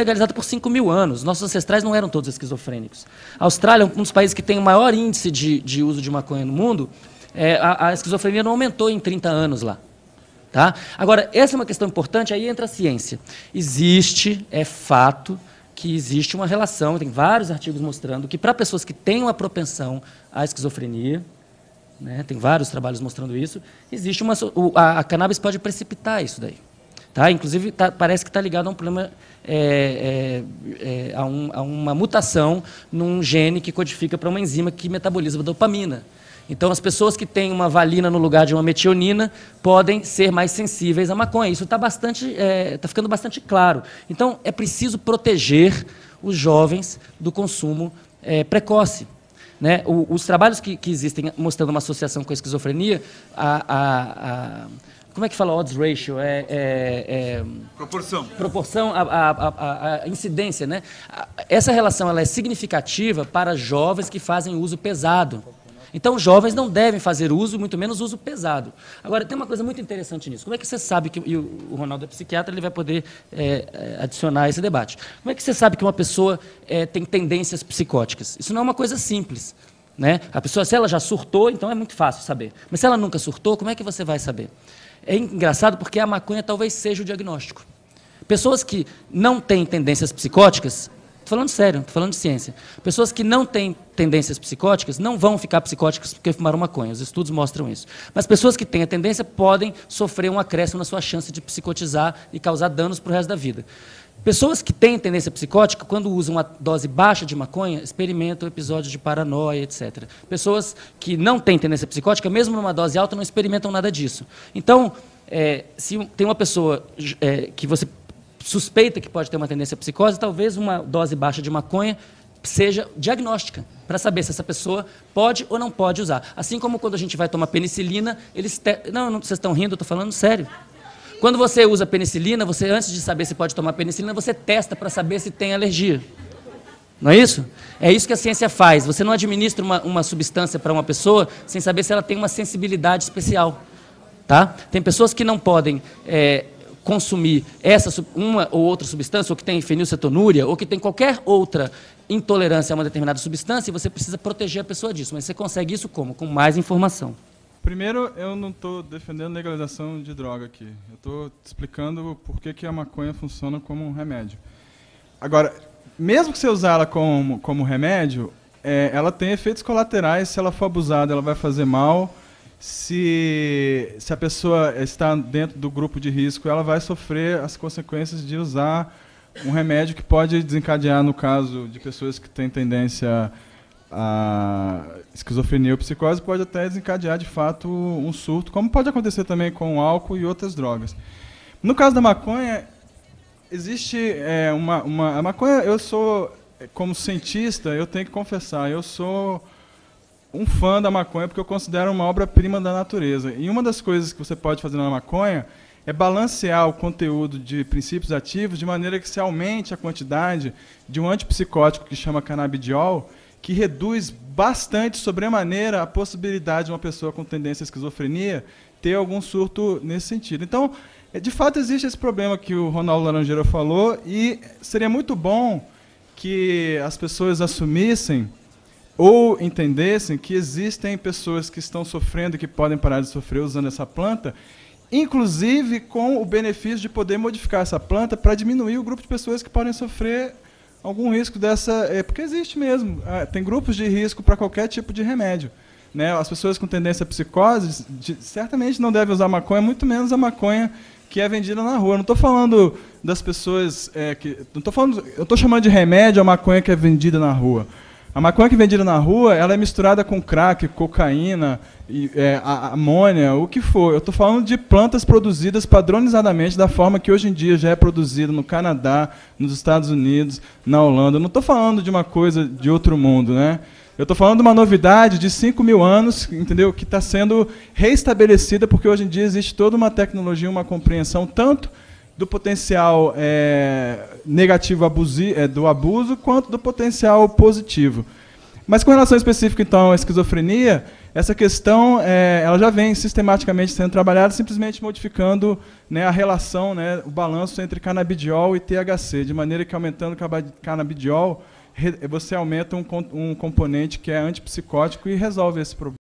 legalizada por 5.000 anos. Nossos ancestrais não eram todos esquizofrênicos. A Austrália é um dos países que tem o maior índice de uso de maconha no mundo. A esquizofrenia não aumentou em 30 anos lá. Tá? Agora, essa é uma questão importante, aí entra a ciência. É fato, que existe uma relação, tem vários artigos mostrando que para pessoas que têm uma propensão à esquizofrenia, né, tem vários trabalhos mostrando isso, existe a cannabis pode precipitar isso daí. Tá? Inclusive, parece que está ligado a um problema, a uma mutação num gene que codifica para uma enzima que metaboliza a dopamina. Então, as pessoas que têm uma valina no lugar de uma metionina podem ser mais sensíveis à maconha. Isso está ficando bastante claro. Então, é preciso proteger os jovens do consumo precoce. Né? Os trabalhos que existem mostrando uma associação com a esquizofrenia, como é que fala odds ratio? Proporção à incidência. Né? Essa relação ela é significativa para jovens que fazem uso pesado. Então, os jovens não devem fazer uso, muito menos uso pesado. Agora, tem uma coisa muito interessante nisso. Como é que você sabe que... E o Ronaldo é psiquiatra, ele vai poder adicionar esse debate. Como é que você sabe que uma pessoa tem tendências psicóticas? Isso não é uma coisa simples. Né? A pessoa, se ela já surtou, então é muito fácil saber. Mas se ela nunca surtou, como é que você vai saber? É engraçado porque a maconha talvez seja o diagnóstico. Pessoas que não têm tendências psicóticas... Estou falando sério, estou falando de ciência. Pessoas que não têm tendências psicóticas não vão ficar psicóticas porque fumaram maconha. Os estudos mostram isso. Mas pessoas que têm a tendência podem sofrer um acréscimo na sua chance de psicotizar e causar danos para o resto da vida. Pessoas que têm tendência psicótica, quando usam uma dose baixa de maconha, experimentam episódios de paranoia, etc. Pessoas que não têm tendência psicótica, mesmo numa dose alta, não experimentam nada disso. Então, se tem uma pessoa que você suspeita que pode ter uma tendência à psicose, talvez uma dose baixa de maconha seja diagnóstica, para saber se essa pessoa pode ou não pode usar. Assim como quando a gente vai tomar penicilina, não, vocês estão rindo, eu estou falando sério. Quando você usa penicilina, você, antes de saber se pode tomar penicilina, você testa para saber se tem alergia. Não é isso? É isso que a ciência faz. Você não administra uma substância para uma pessoa sem saber se ela tem uma sensibilidade especial. Tá? Tem pessoas que não podem... consumir uma ou outra substância, ou que tem fenilcetonúria, ou que tem qualquer outra intolerância a uma determinada substância, e você precisa proteger a pessoa disso. Mas você consegue isso como? Com mais informação. Primeiro, eu não estou defendendo legalização de droga aqui. Eu estou explicando por que a maconha funciona como um remédio. Agora, mesmo que você usar ela como remédio, ela tem efeitos colaterais. Se ela for abusada, ela vai fazer mal. Se a pessoa está dentro do grupo de risco, ela vai sofrer as consequências de usar um remédio que pode desencadear, no caso de pessoas que têm tendência a esquizofrenia ou psicose, pode até desencadear, de fato, um surto, como pode acontecer também com o álcool e outras drogas. No caso da maconha, existe a maconha, eu sou, como cientista, eu tenho que confessar, eu sou um fã da maconha porque eu considero uma obra-prima da natureza. E uma das coisas que você pode fazer na maconha é balancear o conteúdo de princípios ativos de maneira que se aumente a quantidade de um antipsicótico que chama canabidiol, que reduz bastante, sobremaneira, a possibilidade de uma pessoa com tendência à esquizofrenia ter algum surto nesse sentido. Então, de fato, existe esse problema que o Ronaldo Laranjeira falou, e seria muito bom que as pessoas assumissem ou entendessem que existem pessoas que estão sofrendo e que podem parar de sofrer usando essa planta, inclusive com o benefício de poder modificar essa planta para diminuir o grupo de pessoas que podem sofrer algum risco dessa... porque existe mesmo. Tem grupos de risco para qualquer tipo de remédio. Né? As pessoas com tendência à psicose certamente não devem usar maconha, muito menos a maconha que é vendida na rua. Eu não estou falando das pessoas... eu estou chamando de remédio a maconha que é vendida na rua. A maconha que é vendida na rua, ela é misturada com crack, cocaína, amônia, o que for. Eu estou falando de plantas produzidas padronizadamente da forma que hoje em dia já é produzida no Canadá, nos Estados Unidos, na Holanda. Eu não estou falando de uma coisa de outro mundo, né? Eu estou falando de uma novidade de 5.000 anos, entendeu? Que está sendo reestabelecida porque hoje em dia existe toda uma tecnologia, uma compreensão tanto do potencial negativo do abuso, quanto do potencial positivo. Mas com relação específica, então, à esquizofrenia, essa questão ela já vem sistematicamente sendo trabalhada, simplesmente modificando, né, a relação, né, o balanço entre canabidiol e THC, de maneira que aumentando o canabidiol, você aumenta um componente que é antipsicótico e resolve esse problema.